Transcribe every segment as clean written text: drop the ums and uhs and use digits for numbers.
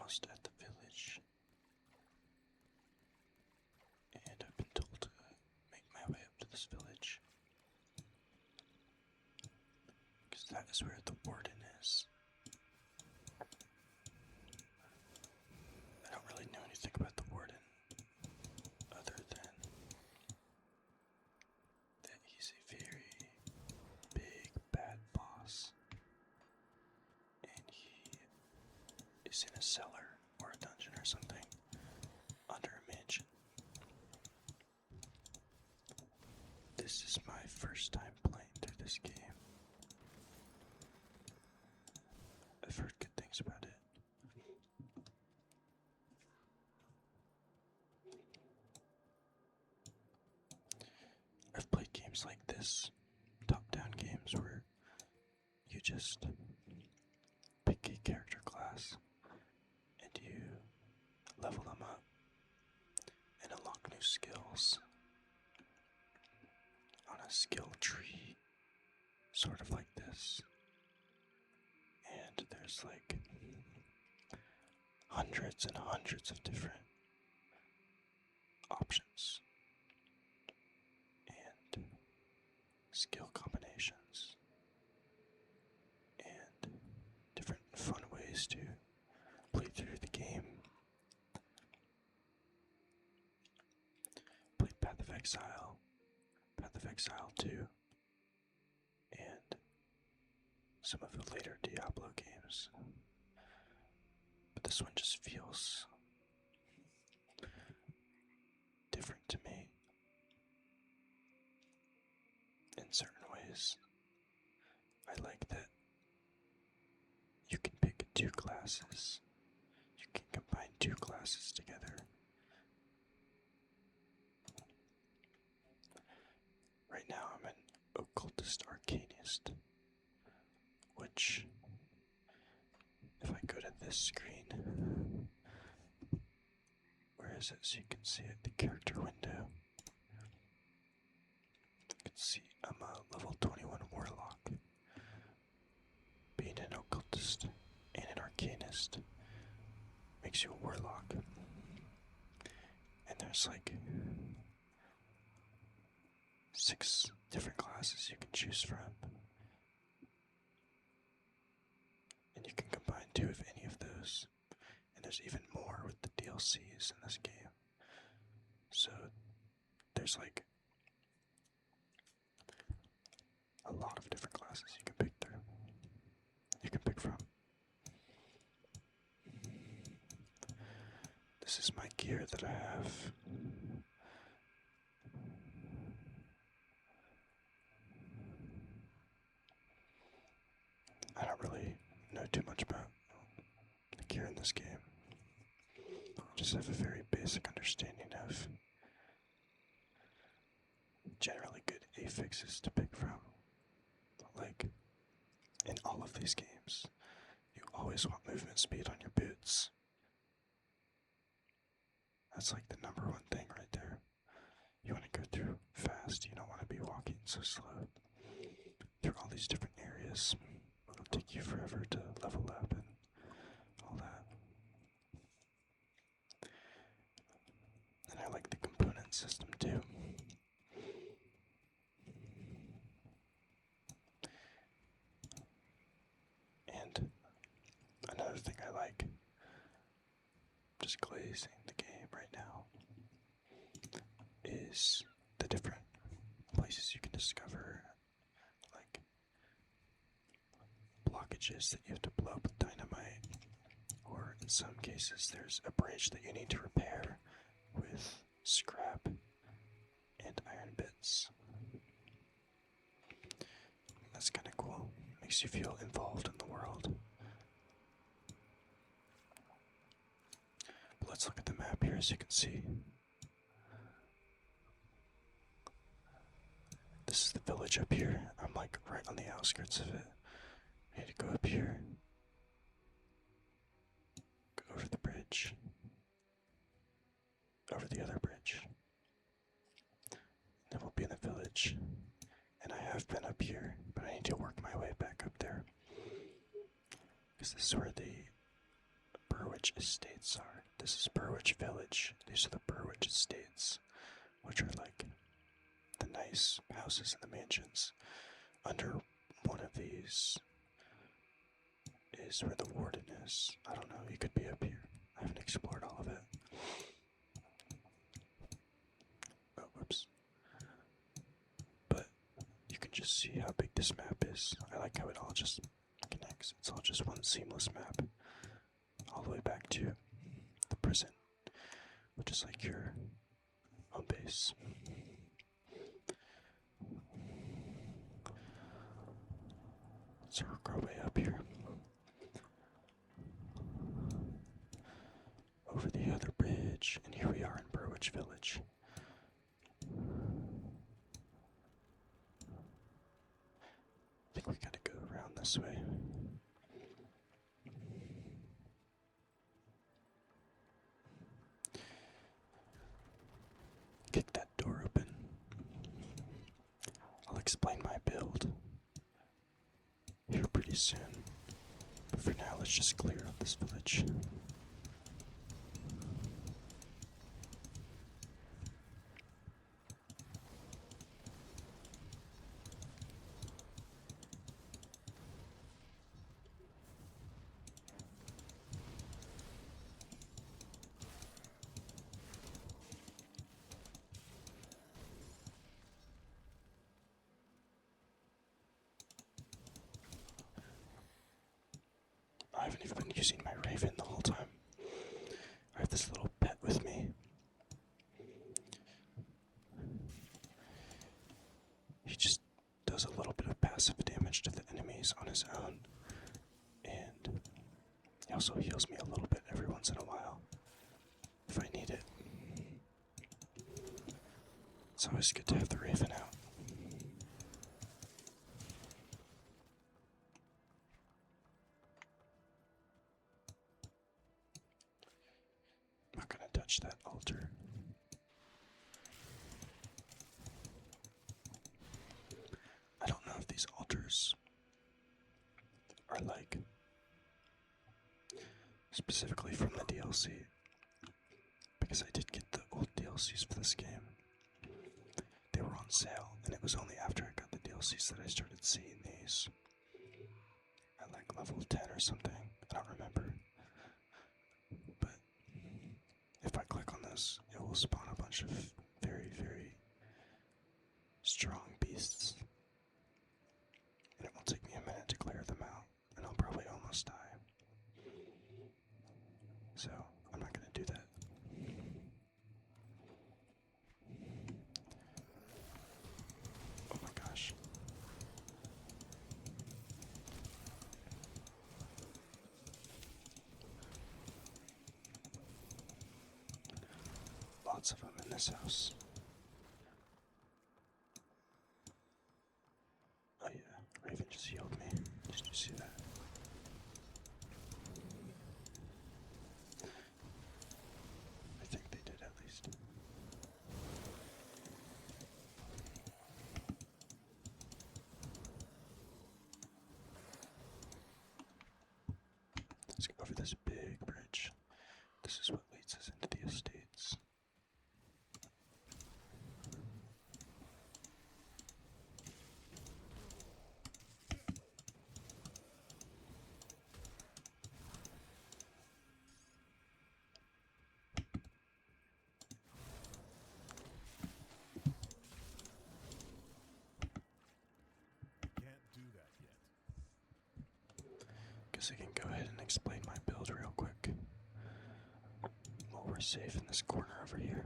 almost at the village. And I've been told to make my way up to this village. Because that is where the warden is. I don't really know anything about the warden, other than that he's a very big bad boss. And he is in a cellar or a dungeon or something under a mansion. This is my first time playing through this game. I've heard good things about it. I've played games like this, top-down games where you just pick a character class and you level them up and unlock new skills on a skill tree, sort of like this. And there's like hundreds and hundreds of different options and skill combinations and different fun ways to play through the game. Played Path of Exile, Path of Exile 2, and some of the later Diablo games. But this one just feels different to me in certain ways. I like that you can pick two classes. You can combine two classes together. Right now I'm an occultist arcanist, which, if I go to this screen, where is it so you can see it, the character window, you can see I'm a level 21 warlock. Being an occultist and an arcanist makes you a warlock. And there's like 6 different classes you can choose from. And you can combine 2 of any of those. And there's even more with the DLCs in this game. So there's like a lot of different classes you can pick through. You can pick from. This is my gear that I have. I don't really know too much about the gear in this game. I just have a very basic understanding of generally good affixes to pick from. Like, in all of these games, you always want movement speed on your boots. That's like the number one thing right there. You want to go through fast, you don't want to be walking so slow through all these different areas. It'll take you forever to level up and all that. And I like the component system too. And another thing I like, just glazing the game right now, is the different places you can discover, like blockages that you have to blow up with dynamite, or in some cases there's a bridge that you need to repair with scrap and iron bits. That's kind of cool. Makes you feel involved in the world. But let's look at the map here. As you can see, this is the village up here. I'm like right on the outskirts of it. I need to go up here, go over the bridge, over the other bridge. Then we'll be in the village. And I have been up here, but I need to work my way back up there. Because this is where the brewery Burwich Estates are. This is Burwich Village. These are the Burwich Estates, which are like the nice houses and the mansions. Under one of these is where the warden is. I don't know, he could be up here. I haven't explored all of it. Oh, whoops. But you can just see how big this map is. I like how it all just connects. It's all just one seamless map. All the way back to the prison, which is like your home base. So we'll go way up here. Over the other bridge, and here we are in Burwich Village. I think we gotta go around this way. Kick that door open. I'll explain my build here pretty soon. But for now, let's just clear out this village. I haven't even been using my raven the whole time. I have this little pet with me. He just does a little bit of passive damage to the enemies on his own. And he also heals me a little bit every once in a while if I need it. It's always good to have the raven out. I'm not gonna touch that altar. I don't know if these altars are like specifically from the DLC, because I did get the old DLCs for this game. They were on sale, and it was only after I got the DLCs that I started seeing these. At like level 10 or something, I don't remember. But if I click on this, it will spawn a bunch of very, very strong beasts. And it will take me a minute to clear them out, and I'll probably almost die. So, I'm not gonna do that. Oh my gosh. Lots of them in this house. Oh yeah, Raven just healed me. Did you see that? I think they did at least. Let's go over this big bridge. This is what leads us into the estates. Guess I can go ahead and explain my build real quick while we're safe in this corner over here.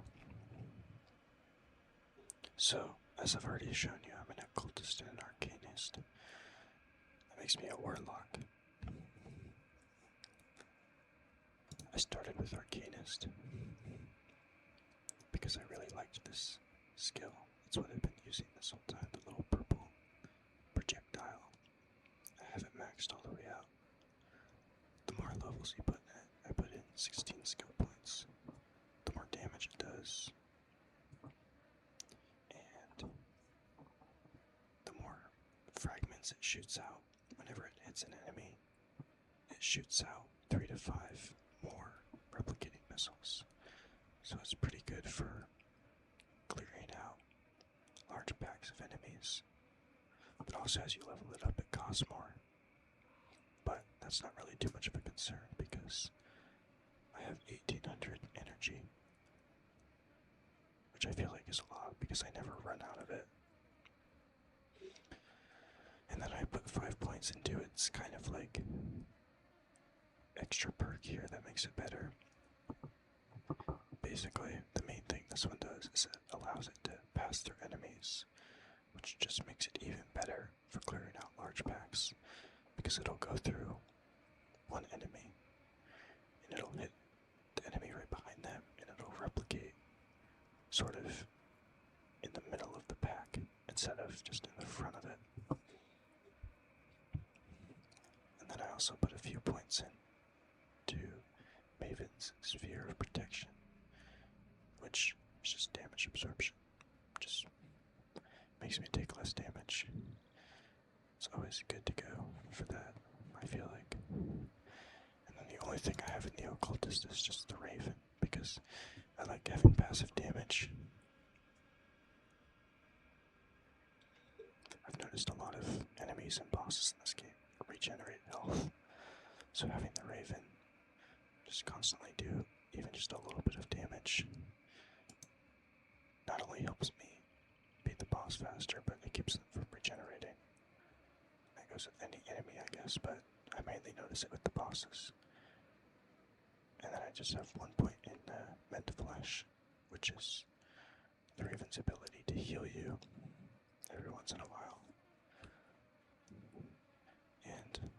So, as I've already shown you, I'm an occultist and an arcanist. That makes me a warlock. I started with arcanist because I really liked this skill. That's what I've been using this whole time, the little purple projectile. I have it maxed all the way out. The more levels you put in it, I put in 16 skill points, the more damage it does. And the more fragments it shoots out. Whenever it hits an enemy, it shoots out 3 to 5 more replicating missiles. So it's pretty good for clearing out large packs of enemies. But also as you level it up, it costs more. But that's not really too much of a concern because I have 1800 energy, which I feel like is a lot because I never run out of it. And then I put 5 points into it. It's kind of like extra perk here that makes it better. Basically, the main thing this one does is it allows it to pass through enemies, which just makes it even better for clearing out large packs, because it'll go through one enemy, and it'll hit the enemy right behind them, and it'll replicate sort of in the middle of the pack instead of just in the front of it. And then I also put a few points in to Maven's Sphere of Protection, which is just damage absorption. Just makes me take less damage. It's always good to go for that, I feel like. And then the only thing I have in the Occultist is just the Raven, because I like having passive damage. I've noticed a lot of enemies and bosses in this game regenerate health, so having the Raven just constantly do even just a little bit of damage not only helps me beat the boss faster, but it keeps them from regenerating. That goes with any enemy, I guess, but I mainly notice it with the bosses. And then I just have 1 point in Mend Flesh, which is the Raven's ability to heal you every once in a while. And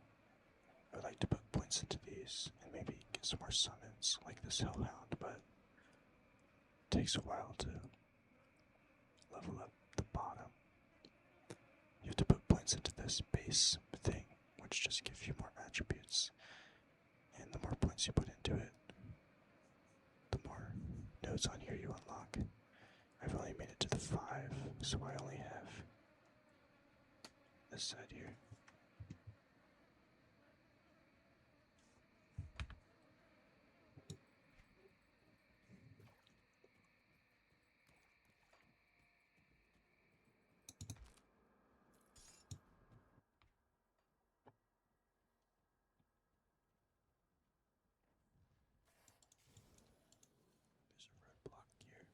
I would like to put points into these and maybe get some more summons like this Hellhound, but it takes a while to level up the bottom. You have to put points into this base thing, which just gives you more attributes. And the more points you put into it, the more nodes on here you unlock. I've only made it to the 5, so I only have this side here. There's a roadblock here.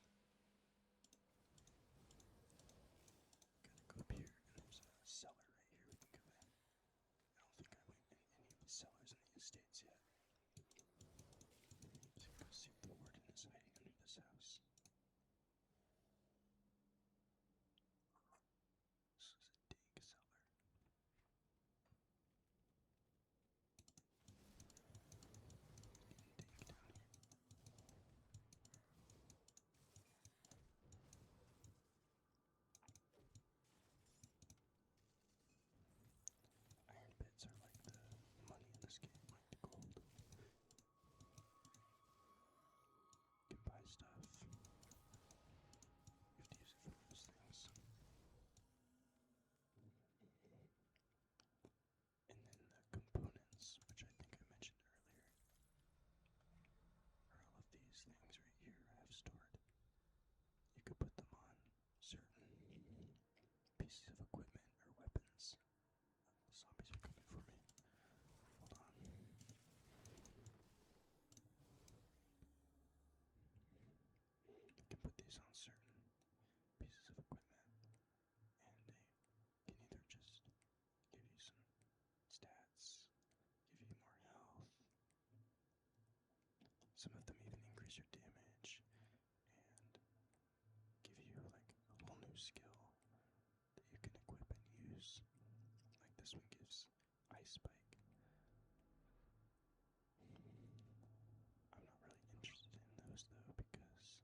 Gotta go up here, and there's a cellar right here we can go in. I don't think I went in any of the cellars in the estates yet. So go see if the warden is hiding under this house. This is a dank cellar. Dank down here. Iron bits are like the money in this game, like the gold. You can buy stuff. You have to use it for those things. And then the components, which I think I mentioned earlier, are all of these things right here I have stored. You could put them on certain pieces of equipment or weapons. The zombies are coming for me. Hold on. You can put these on certain pieces of equipment, and they can either just give you some stats, give you more health. Some of them even increase your damage and give you like a whole new skill that you can equip and use. Like this one gives Ice Spike. I'm not really interested in those though because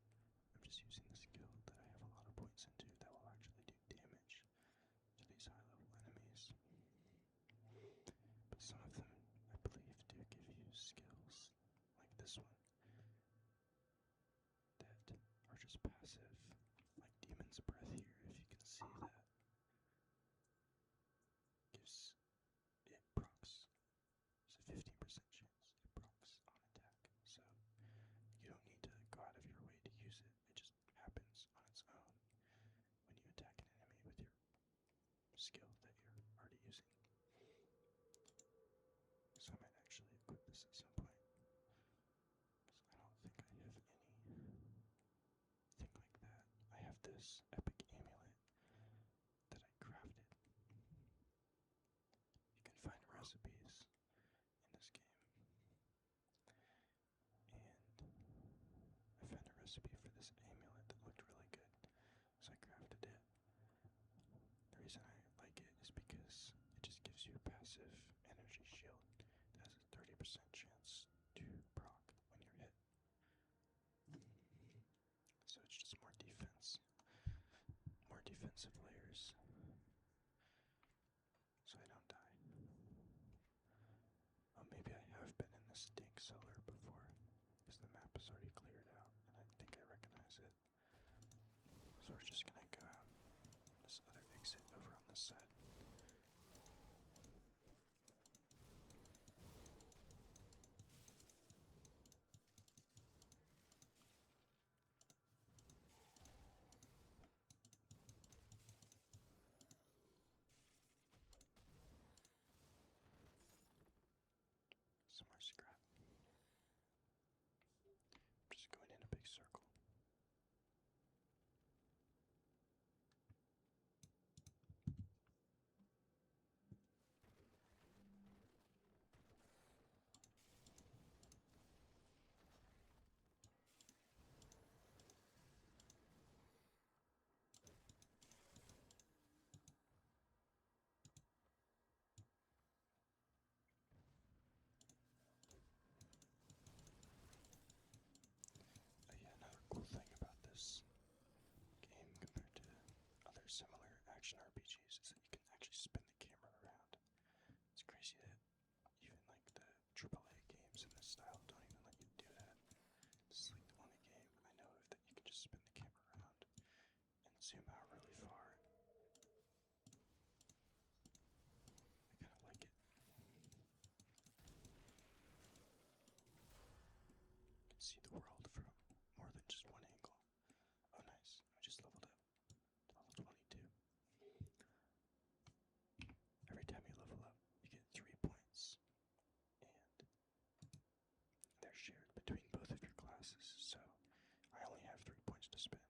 I'm just using the skill that I have a lot of points into that will actually do damage to these high level enemies. But some of them, I believe, do give you skills like this one that are just passive, like Demon's Breath here, if you can see that. Gives it procs this epic amulet that I crafted. You can find recipes in this game. And I found a recipe for this amulet that looked really good, so I crafted it. The reason I like it is because it just gives you a passive energy shield that has a 30% chance to proc when you're hit. So it's just more defense, more defensive layers, so I don't die. Oh, maybe I have been in the stink cellar before, because the map is already cleared out, and I think I recognize it. So we're just gonna go out this other exit over on this side. Some more scrap. Just going in a big circle. Yeah, another cool thing about this game compared to other similar action RPGs is that you can actually spin the camera around. It's crazy that even like the AAA games in this style don't even let you do that. This is like the only game I know of that you can just spin the camera around and zoom out really far. I kind of like it. You can see the world from more than just one angle. Oh nice, I just leveled up to level 22. Every time you level up, you get 3 points. And they're shared between both of your classes, so I only have 3 points to spend.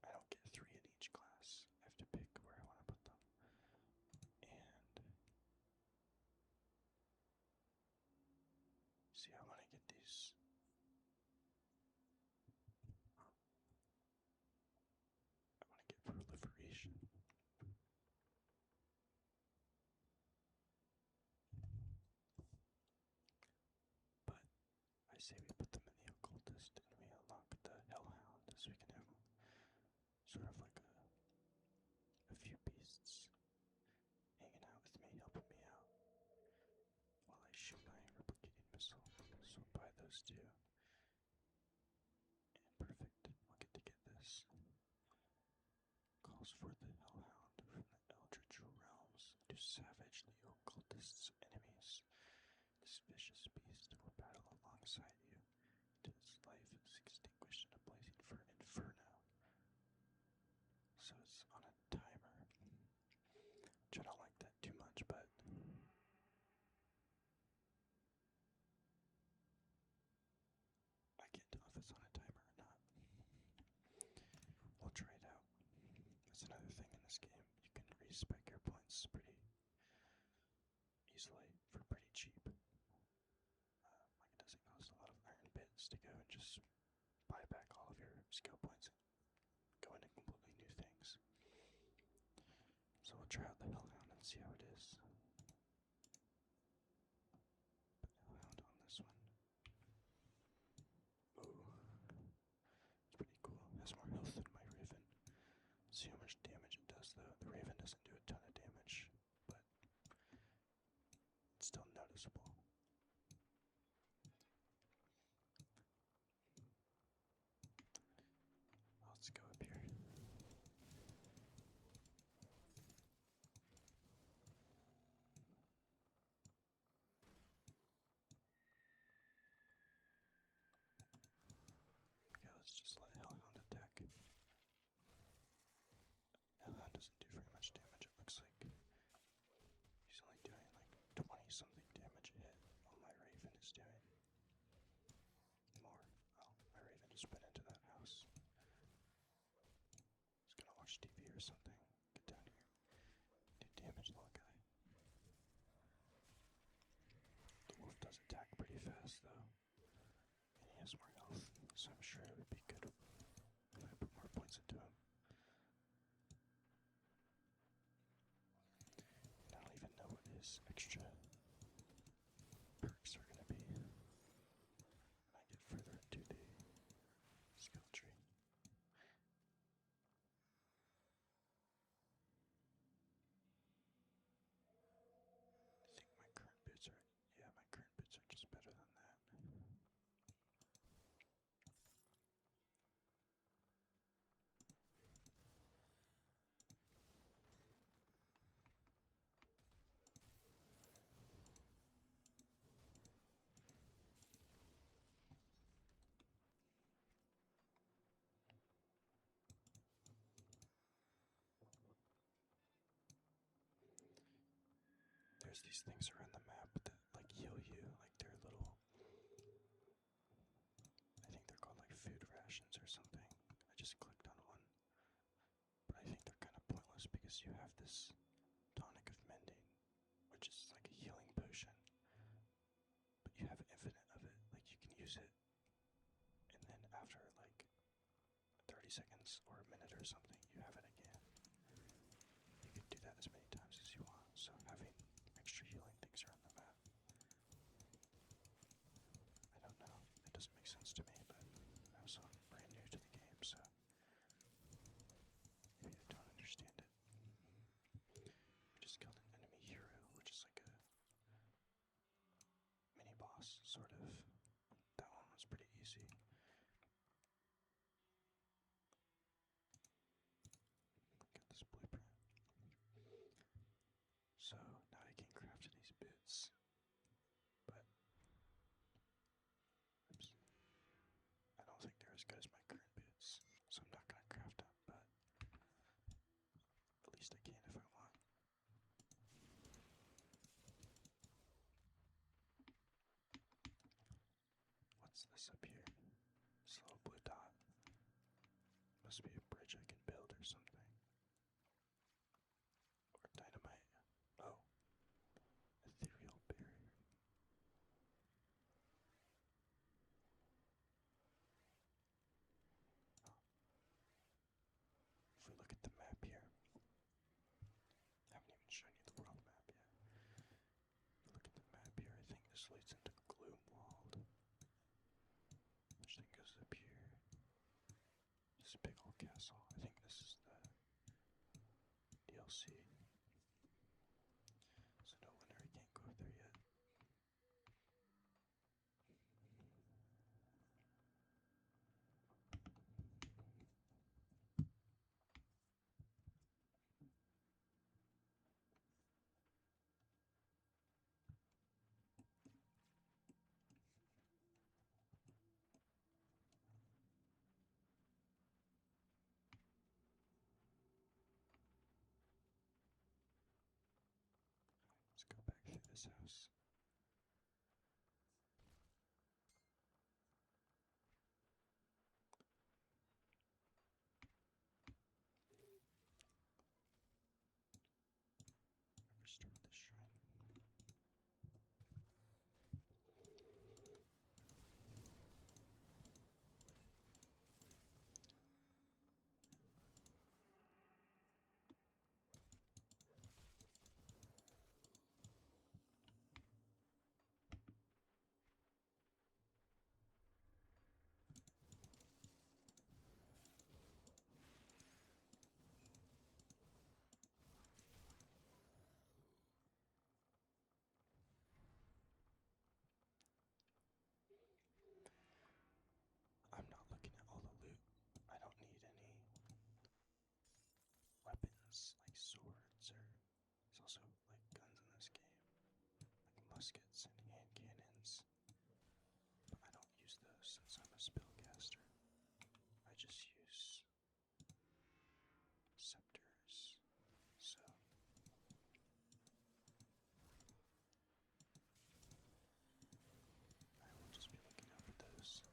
I don't get 3 in each class. I have to pick where I want to put them. And see, I want to get these. I want to get proliferation. But I say we put them in the occultist and we unlock the hellhound so we can have sort of like a few beasts hanging out with me, helping me out while I shoot my replicating missile. So I'll buy those two. And perfect. I'll get to get this. Calls for the hellhound from the eldritch realms to savage the occultist's enemies. This vicious beast will battle alongside you until its life is extinguished in a blazing inferno. So it's on a timer. Which I don't like that too much, but does attack pretty fast though, and he has more health, so I'm sure it would be good if I put more points into him. And I don't even know what his extra perks are going to be when I get further into the skill tree. I think my current boots are, yeah, my current boots are just better than that. There's these things around the map that like heal you, like they're little, I think they're called like food rations or something. I just clicked on one, but I think they're kind of pointless because you have this tonic of mending, which is like a healing potion, but you have infinite of it. Like you can use it, and then after like 30 seconds or a minute or something, you have it again. You can do that as many times as you want, so having extra healing things around the map, I don't know, it doesn't make sense to me, but I'm also brand new to the game, so maybe I don't understand it. We just killed an enemy hero, which is like a mini boss, sort of. That one was pretty easy. Got this blueprint. So now I can craft these bits, but oops, I don't think they're as good as my current bits, so I'm not gonna craft them, but at least I can if I want. What's this up here? This little blue dot. Must be a bridge I can build or something. Or dynamite. Oh. Ethereal barrier. Oh. If we look at the map here, I haven't even shown you the world map yet. If we look at the map here, I think this leads into Gloomwald, which then goes up here. This big old castle. I think this is the DLC. So no wonder I can't go up there yet. Let's go back through this house. Restore the shrine. I'm not looking at all the loot. I don't need any weapons like swords, or there's also like guns in this game, like muskets and hand cannons. But I don't use those since I'm a spellcaster. I just use scepters. So I will just be looking out for those.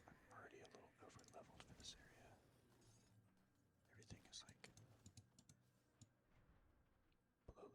I'm already a little over leveled for this area. Everything is like below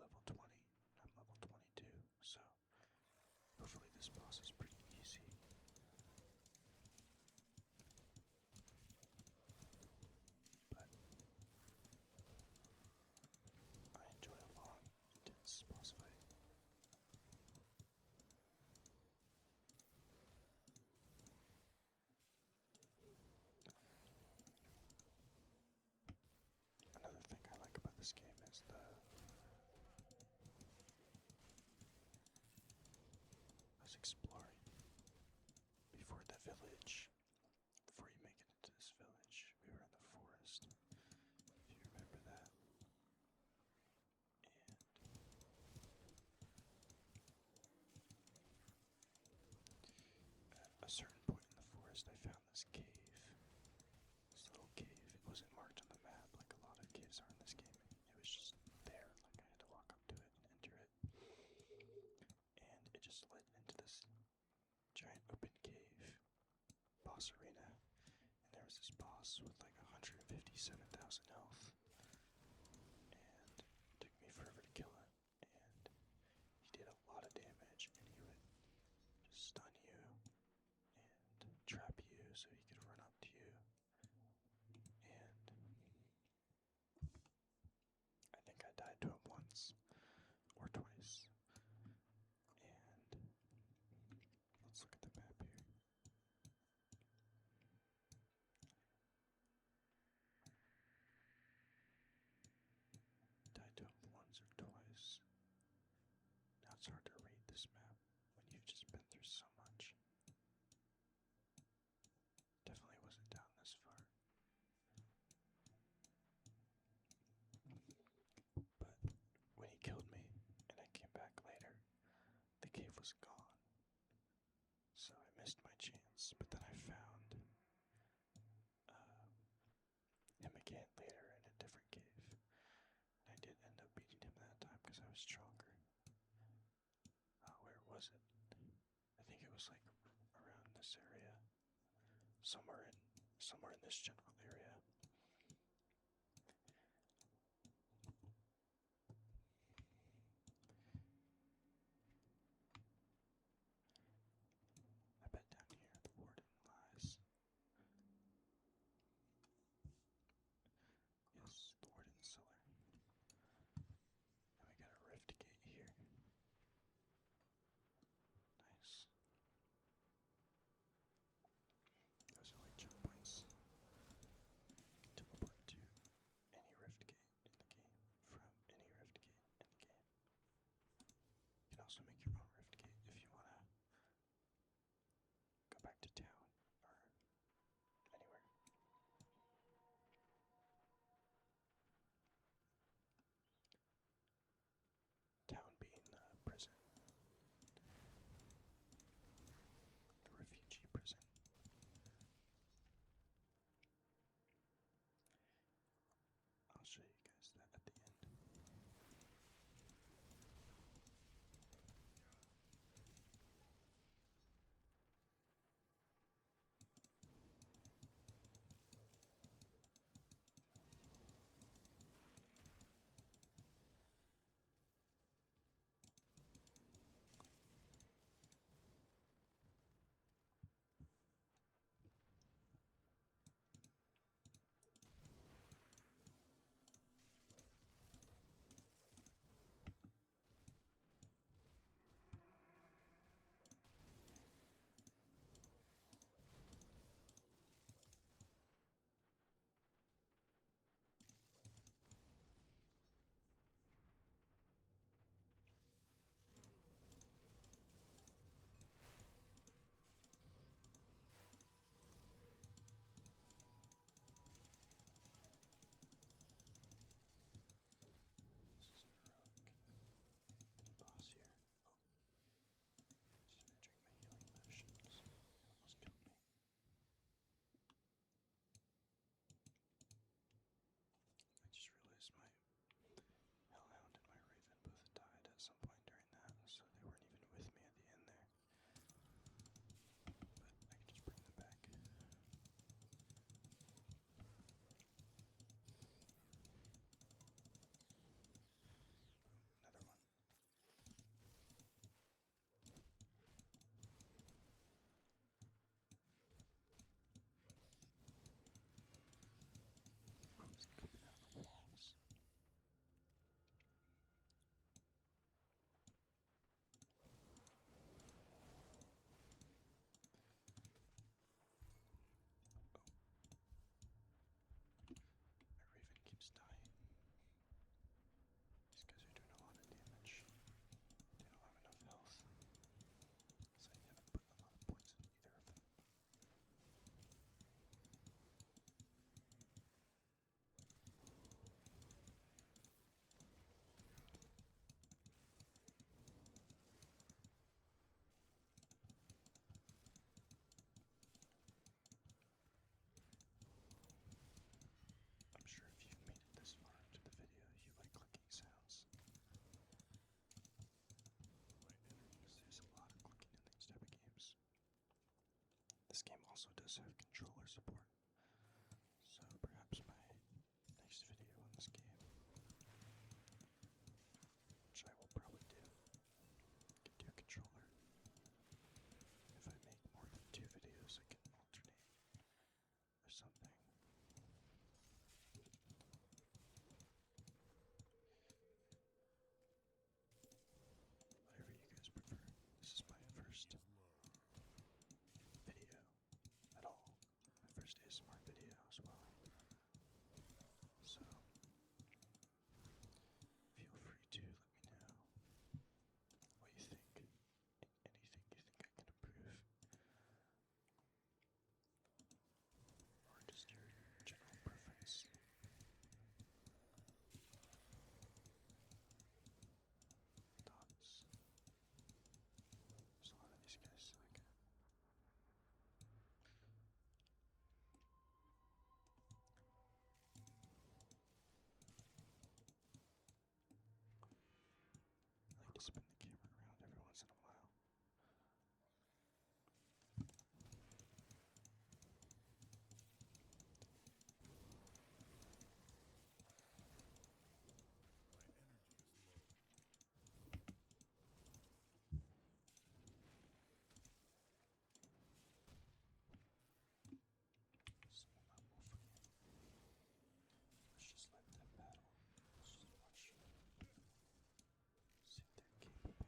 certain point in the forest, I found this cave. This little cave. It wasn't marked on the map like a lot of caves are in this game. It was just there. Like I had to walk up to it and enter it. And it just led into this giant open cave boss arena. And there was this boss with like 157,000 health. And it took me forever to kill him. And he did a lot of damage, and he would just stun you and trap you so he could run up to you. And I think I died to him once or twice. And let's look at the map here. Died to him once or twice. Now it's hard to read this map when you've just been through so much. Definitely wasn't down this far. But when he killed me and I came back later, the cave was gone. So I missed my chance, but then I found him again later in a different cave. And I did end up beating him that time because I was stronger. Where was it? I think it was like around this area. Somewhere in this general area. I bet down here the warden lies. Yes, the warden's cellar. And we got a rift gate here. Nice. Those are like jump points. Teleport to any rift gate in the game from any rift gate in the game. You can also make your own rift gate if you want to go back to town or anywhere. Town being the prison. The refugee prison. I'll show you guys that at the end. this game also does have controller support, so perhaps my next video on this game, which I will probably do, get to a controller. If I make more than 2 videos, I can alternate or something. Whatever you guys prefer. This is my first video at all. My first ASMR video as well. So, feel free to let me know what you think. Anything you think I can improve. Or just your general preference. Thoughts. There's a lot of these guys like I like to spin the camera around every once in a while. Small level for you. Let's just let them battle. Let's just watch. See if they're capable.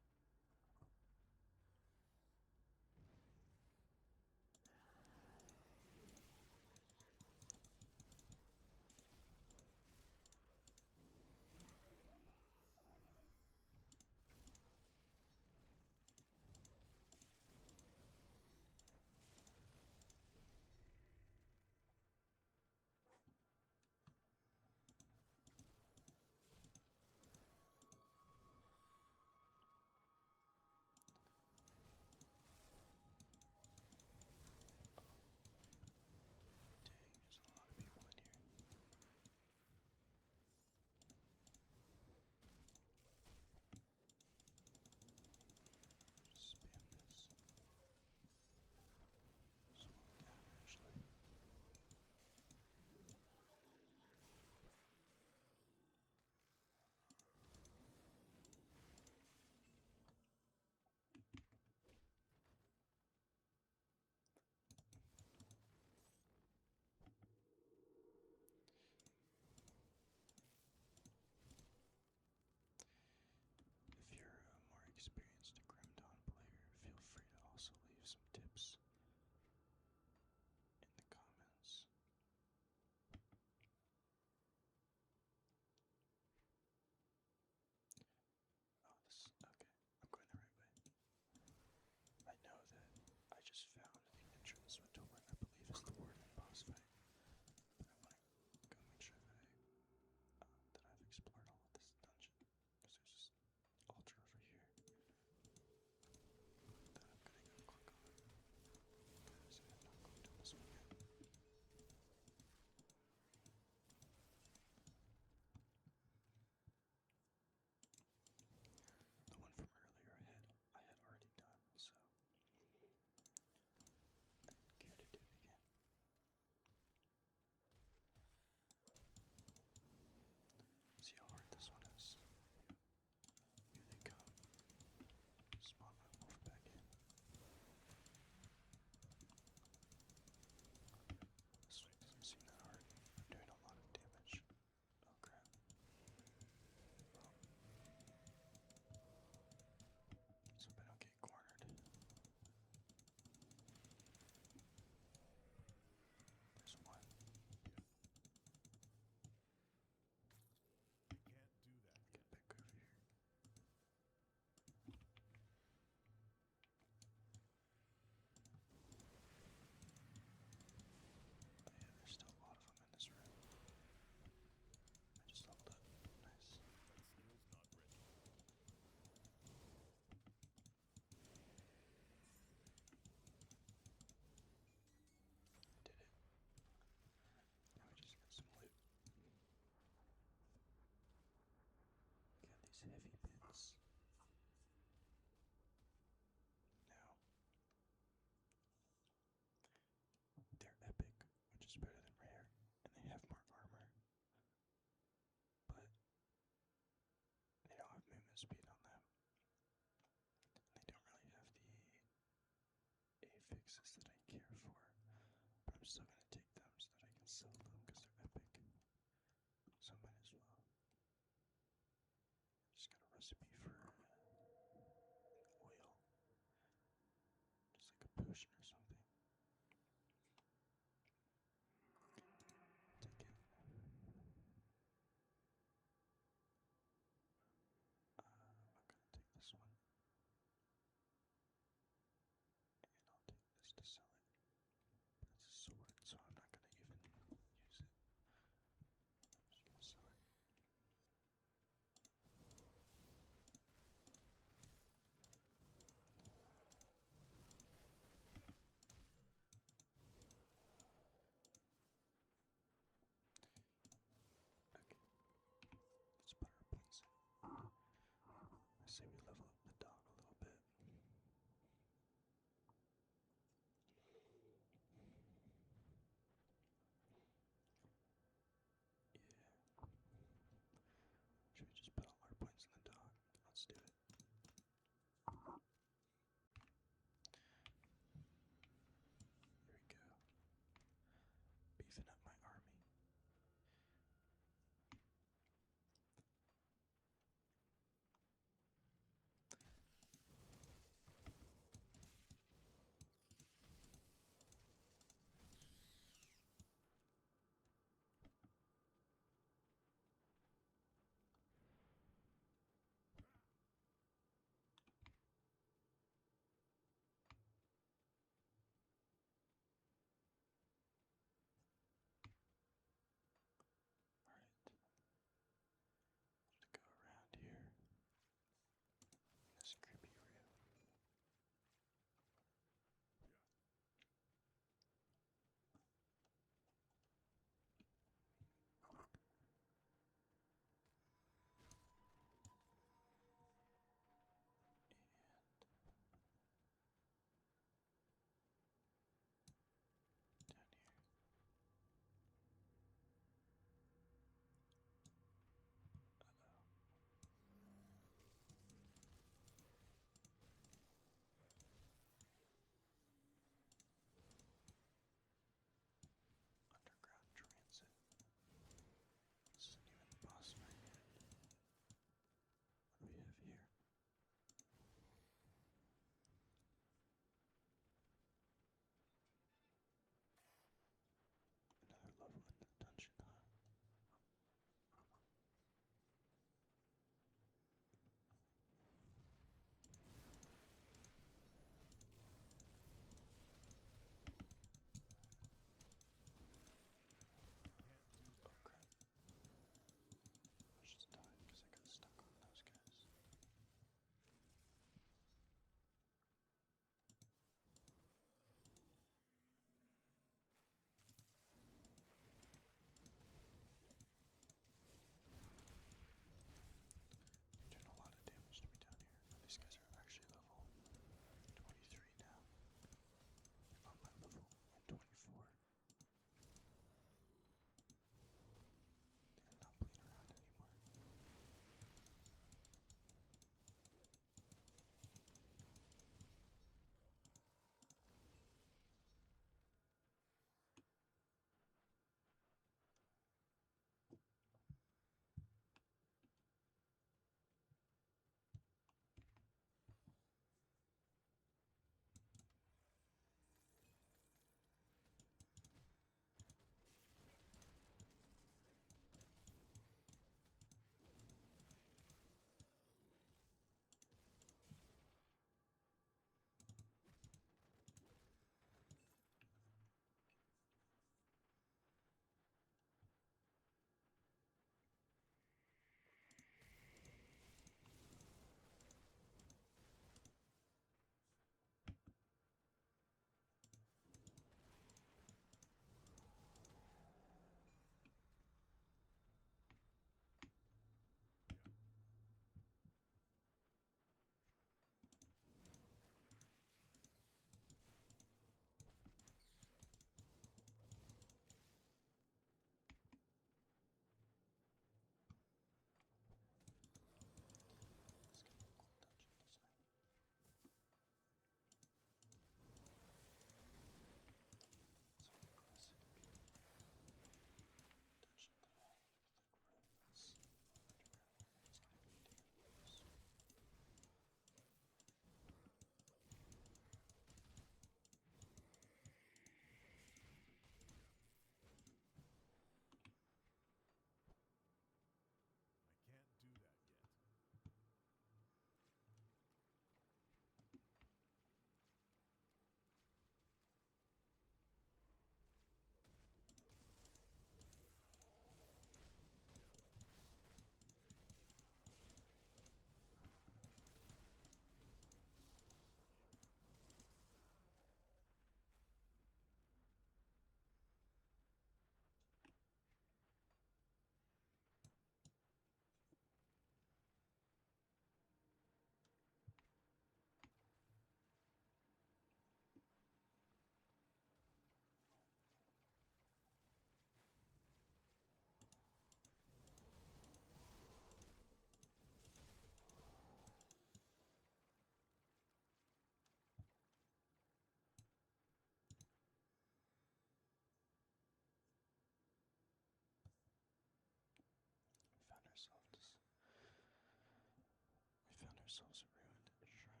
ourselves a ruined shrine.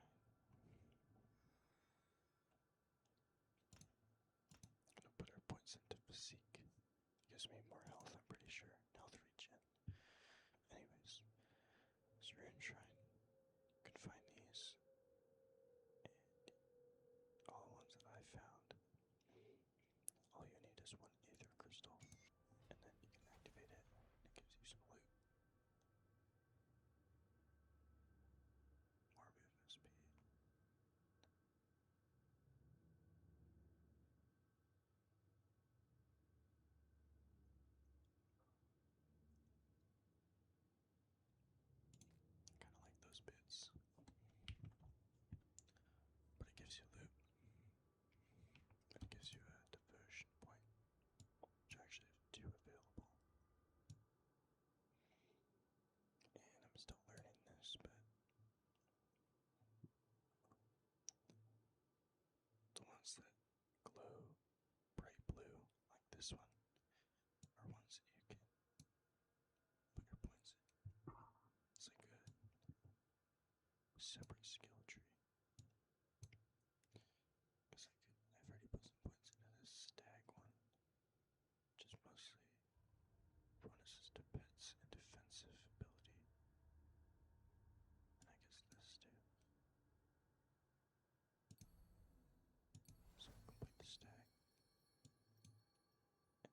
Gonna put our points into physique. Gives me more health, I'm pretty sure. Health regen. Anyways, this ruined shrine. You can find these. And all the ones that I found. All you need is one aether crystal. And then you can activate it. It gives you some loot. More movement speed. Kinda like those bits. But it gives you loot. It gives you a devotion point. Which I actually have 2 available. And I'm still learning this, but the ones that glow bright blue, like this one, are ones that you can put your points in. It's like a separate skill tree. Because I've already put some points into this stag one, which is mostly bonuses to pets and defensive ability. And I guess this too. So complete the stag. And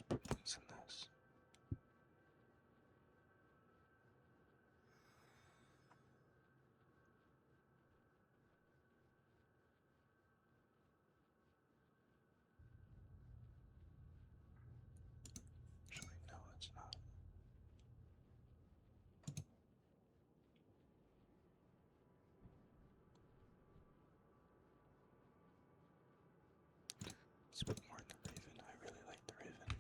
Let's put points in this. Actually, no, it's not. Let's put more in the Raven. I really like the Raven.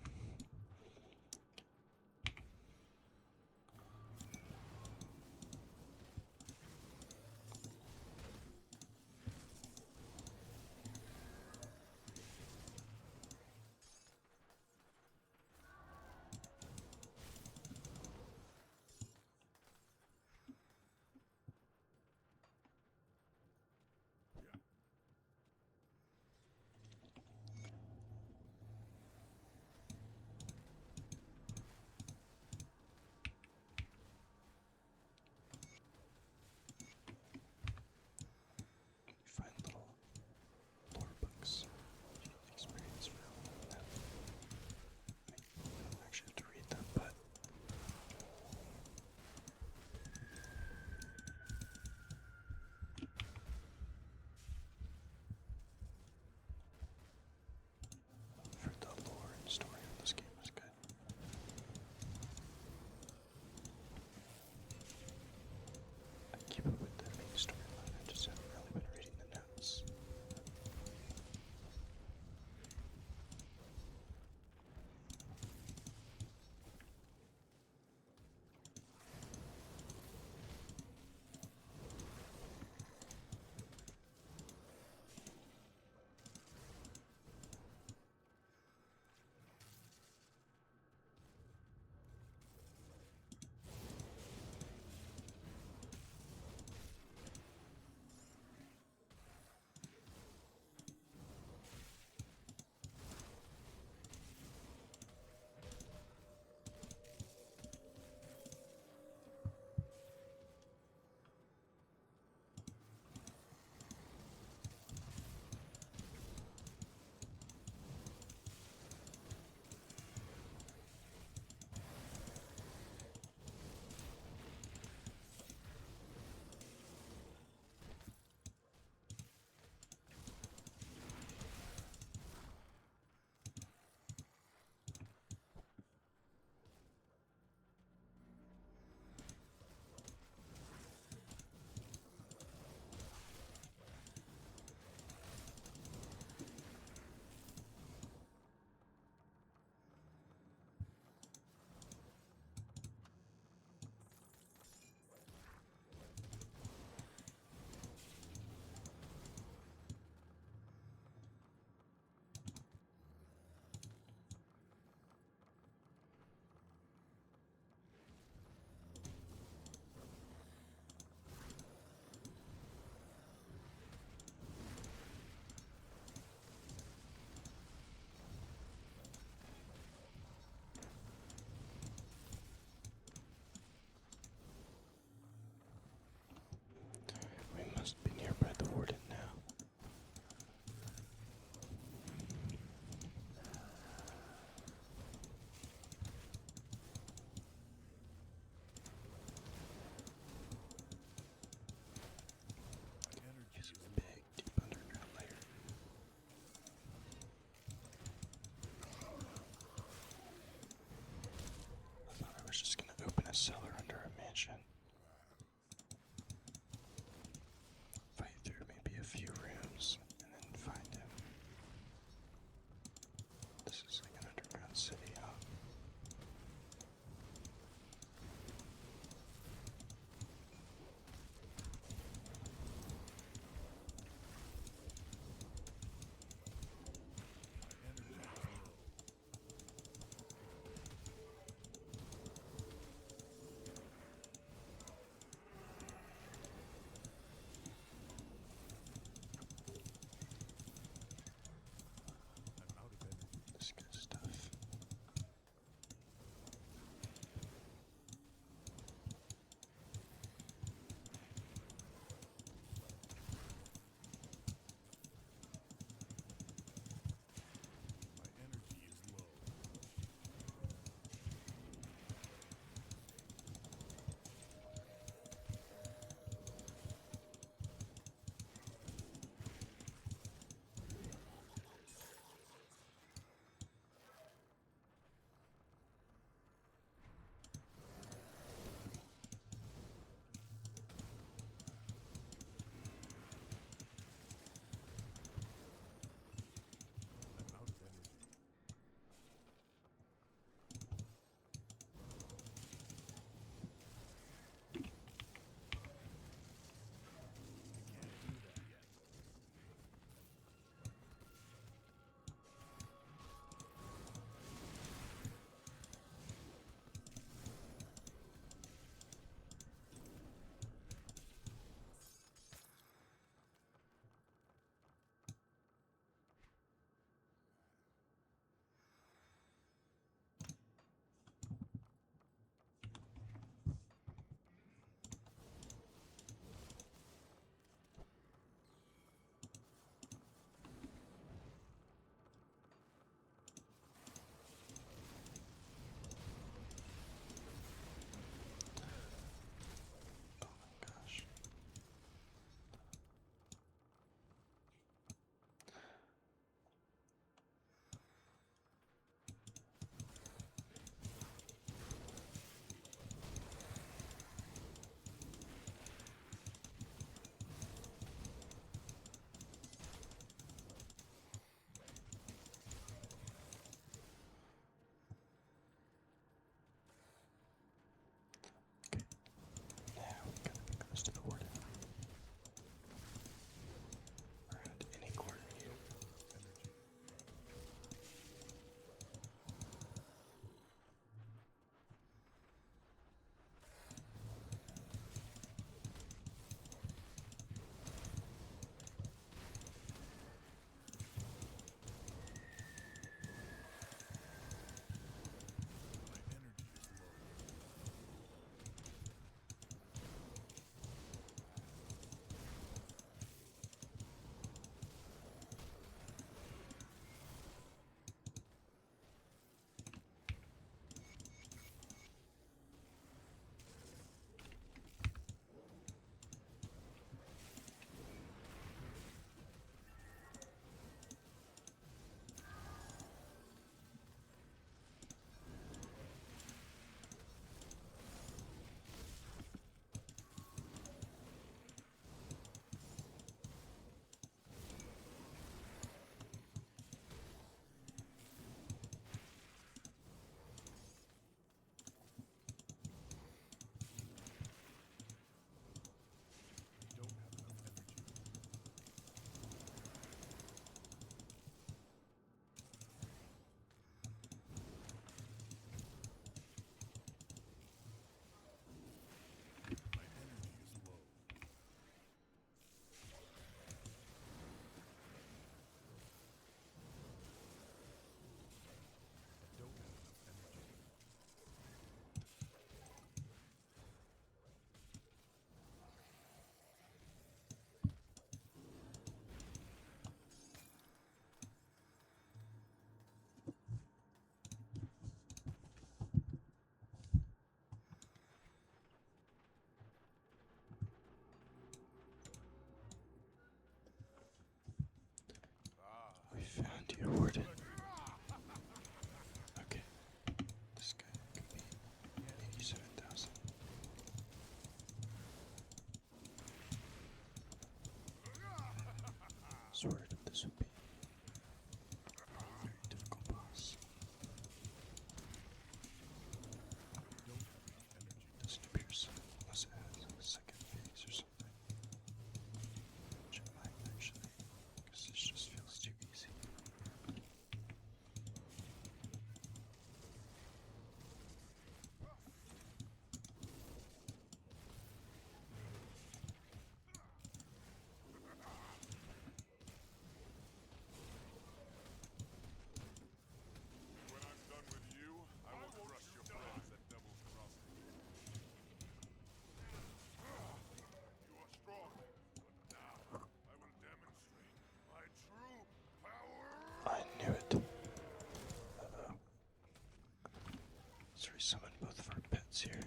resummon both of our pets here.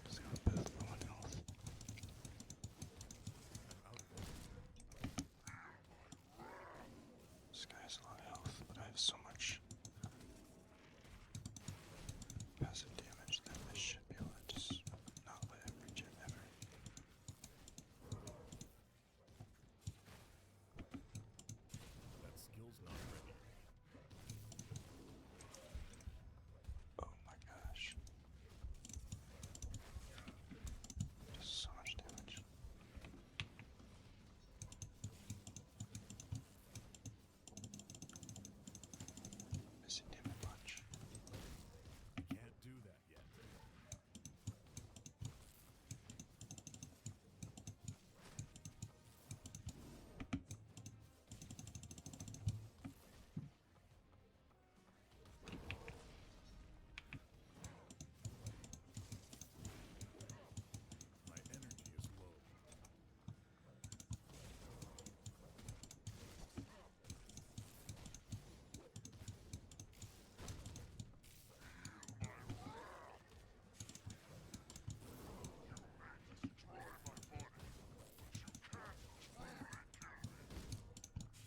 Because they were both low on health. This guy has a lot of health, but I have so much passive damage that I should be able to just not let him regen ever. That skill's not ready. Oh my gosh. Just so much damage. Missing him a bunch. Can't do that yet. My energy is low.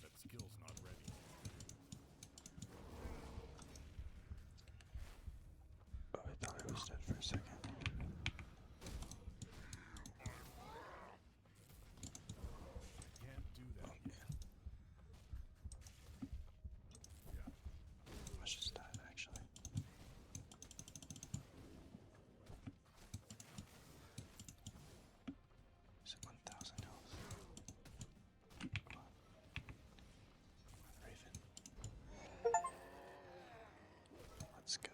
That skill's not ready. Oh, I thought I was dead for a second. Can't do that Oh yet. man, Yeah. I just died actually. Is it 1,000 health? Come on. Raven. Let's go.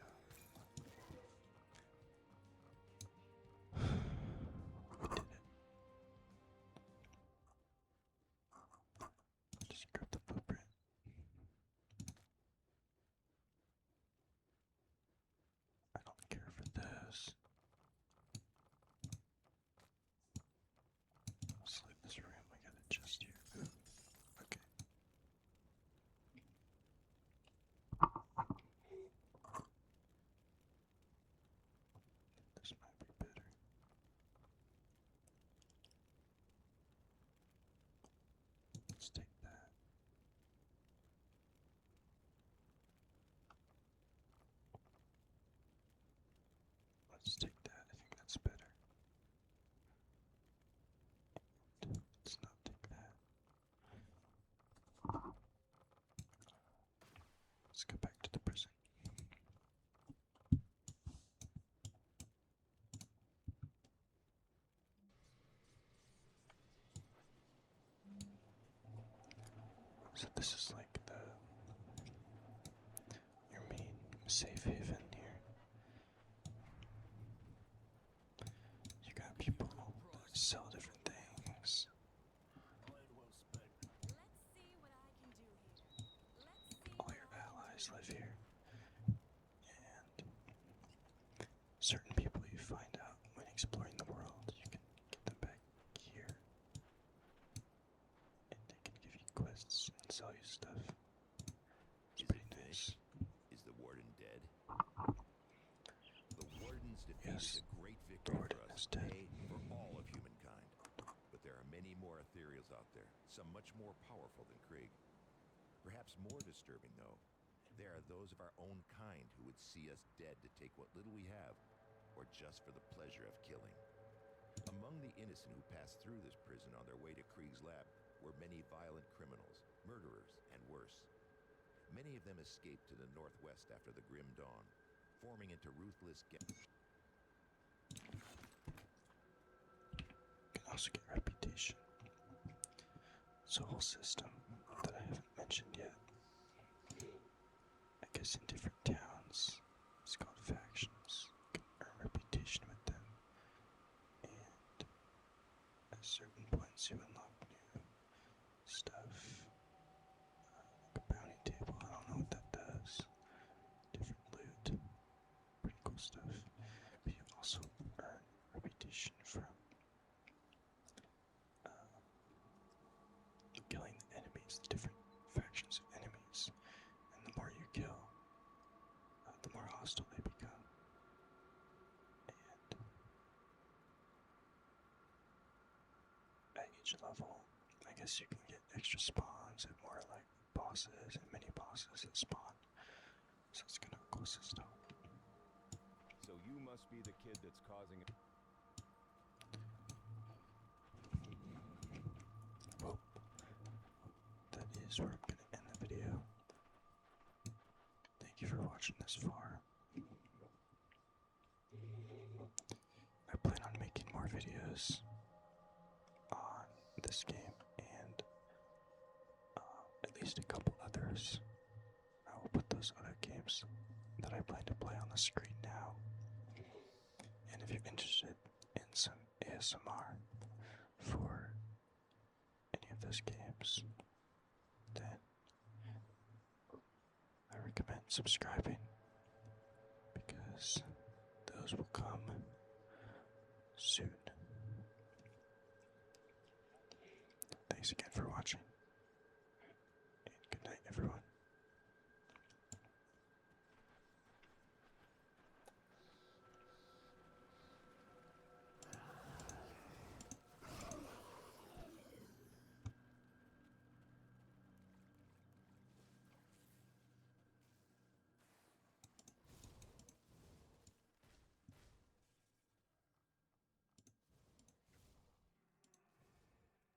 We did it. Just grab the footprint. I don't care for this. Let's leave this room. I got it just here. Okay. This might be better. Let's take that. Let's take that. I think that's better. Let's not take that. Let's go back to the prison. So this is like your main safe haven here. You got people that sell different things. All your allies live here. And certain people you find out when exploring the world, you can get them back here. And they can give you quests and sell you stuff. It's pretty nice. Is the warden dead? The warden's defeat Yes, is a great the victory warden for us is dead. today, for all of humankind. But there are many more ethereals out there, some much more powerful than Krieg. Perhaps more disturbing, though, there are those of our own kind who would see us dead to take what little we have, or just for the pleasure of killing. Among the innocent who passed through this prison on their way to Krieg's lab were many violent criminals, murderers, and worse. Many of them escaped to the northwest after the Grim Dawn, forming into ruthless gangs. You can also get reputation. It's a whole system that I haven't mentioned yet. I guess in different towns, it's called factions. You can earn reputation with them. And at certain points you unlock new stuff. Like a bounty table, I don't know what that does. Different loot. Pretty cool stuff. But you also earn reputation from killing the enemies, the different factions of enemies. And the more you kill, each level, I guess you can get extra spawns and more like bosses and mini bosses that spawn. So it's kind of a cool system. So you must be the kid that's causing it. Whoa. That is where I'm going to end the video. Thank you for watching this far. I plan on making more videos on this game and at least a couple others. I will put those other games that I plan to play on the screen now. And if you're interested in some ASMR for any of those games, then I recommend subscribing because those will come soon. Thanks again for watching, and good night, everyone.